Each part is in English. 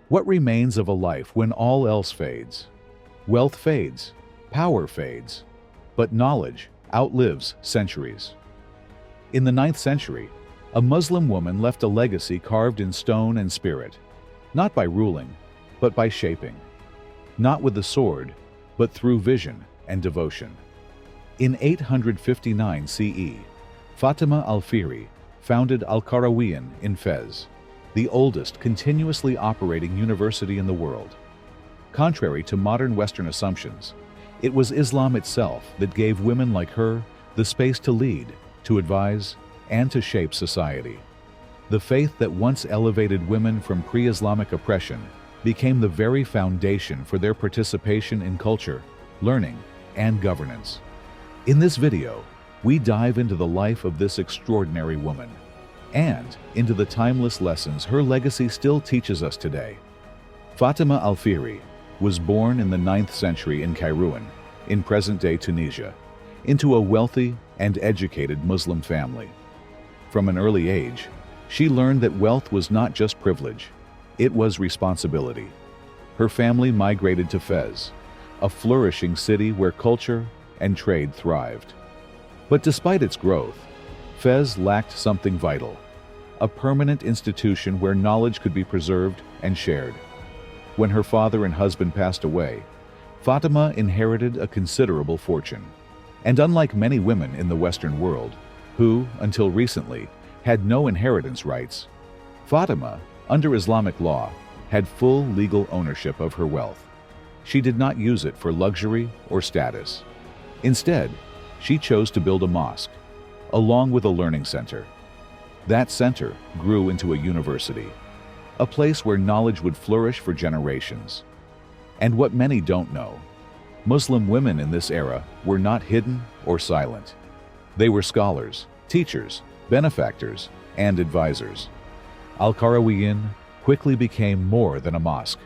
What remains of a life when all else fades? Wealth fades, power fades, but knowledge outlives centuries. In the 9th century, a Muslim woman left a legacy carved in stone and spirit, not by ruling, but by shaping. Not with the sword, but through vision and devotion. In 859 CE, Fatima al-Fihri founded al-Qarawiyyin in Fez, the oldest continuously operating university in the world. Contrary to modern Western assumptions, it was Islam itself that gave women like her the space to lead, to advise, and to shape society. The faith that once elevated women from pre-Islamic oppression became the very foundation for their participation in culture, learning, and governance. In this video, we dive into the life of this extraordinary woman and into the timeless lessons her legacy still teaches us today. Fatima al-Fihri was born in the 9th century in Kairouan, in present-day Tunisia, into a wealthy and educated Muslim family. From an early age, she learned that wealth was not just privilege, it was responsibility. Her family migrated to Fez, a flourishing city where culture and trade thrived. But despite its growth, Fez lacked something vital, a permanent institution where knowledge could be preserved and shared. When her father and husband passed away, Fatima inherited a considerable fortune. And unlike many women in the Western world, who, until recently, had no inheritance rights, Fatima, under Islamic law, had full legal ownership of her wealth. She did not use it for luxury or status. Instead, she chose to build a mosque, along with a learning center. That center grew into a university, a place where knowledge would flourish for generations. And what many don't know, Muslim women in this era were not hidden or silent. They were scholars, teachers, benefactors, and advisors. Al-Qarawiyyin quickly became more than a mosque.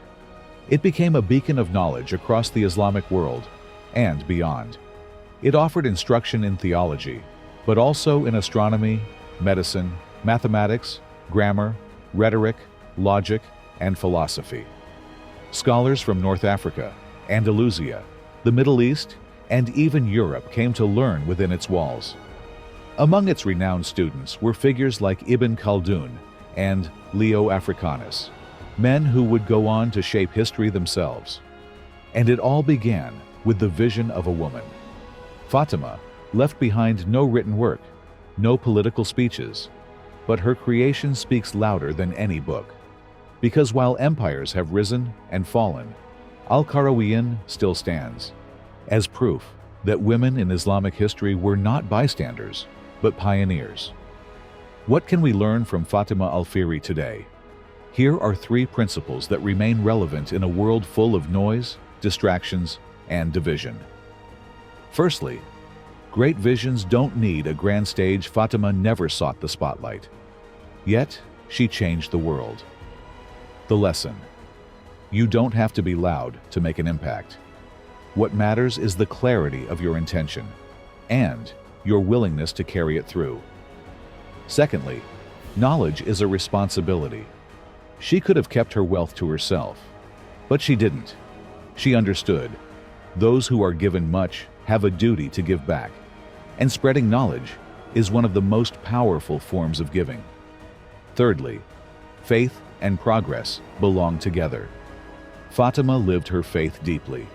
It became a beacon of knowledge across the Islamic world and beyond. It offered instruction in theology, but also in astronomy, medicine, mathematics, grammar, rhetoric, logic, and philosophy. Scholars from North Africa, Andalusia, the Middle East, and even Europe came to learn within its walls. Among its renowned students were figures like Ibn Khaldun and Leo Africanus, men who would go on to shape history themselves. And it all began with the vision of a woman. Fatima left behind no written work, no political speeches, but her creation speaks louder than any book. Because while empires have risen and fallen, Al-Qarawiyyin still stands, as proof that women in Islamic history were not bystanders, but pioneers. What can we learn from Fatima al-Fihri today? Here are 3 principles that remain relevant in a world full of noise, distractions, and division. Firstly, great visions don't need a grand stage. Fatima never sought the spotlight. Yet, she changed the world. The lesson: you don't have to be loud to make an impact. What matters is the clarity of your intention and your willingness to carry it through. Secondly, knowledge is a responsibility. She could have kept her wealth to herself, but she didn't. She understood those who are given much have a duty to give back, and spreading knowledge is one of the most powerful forms of giving. Thirdly, faith and progress belong together. Fatima lived her faith deeply,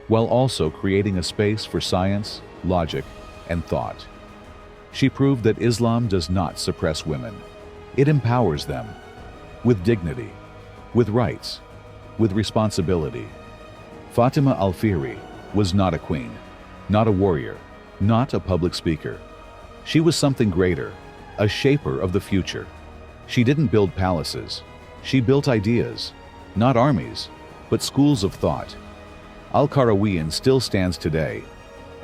while also creating a space for science, logic, and thought. She proved that Islam does not suppress women. It empowers them with dignity, with rights, with responsibility. Fatima al-Fihri was not a queen, not a warrior, not a public speaker. She was something greater, a shaper of the future. She didn't build palaces. She built ideas, not armies, but schools of thought. Al-Qarawiyyin still stands today,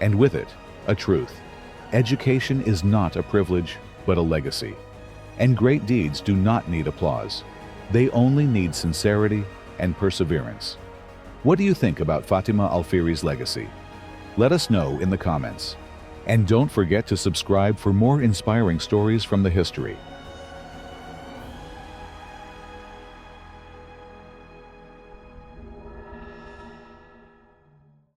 and with it, a truth. Education is not a privilege, but a legacy. And great deeds do not need applause. They only need sincerity and perseverance. What do you think about Fatima al-Fihri's legacy? Let us know in the comments. And don't forget to subscribe for more inspiring stories from the history.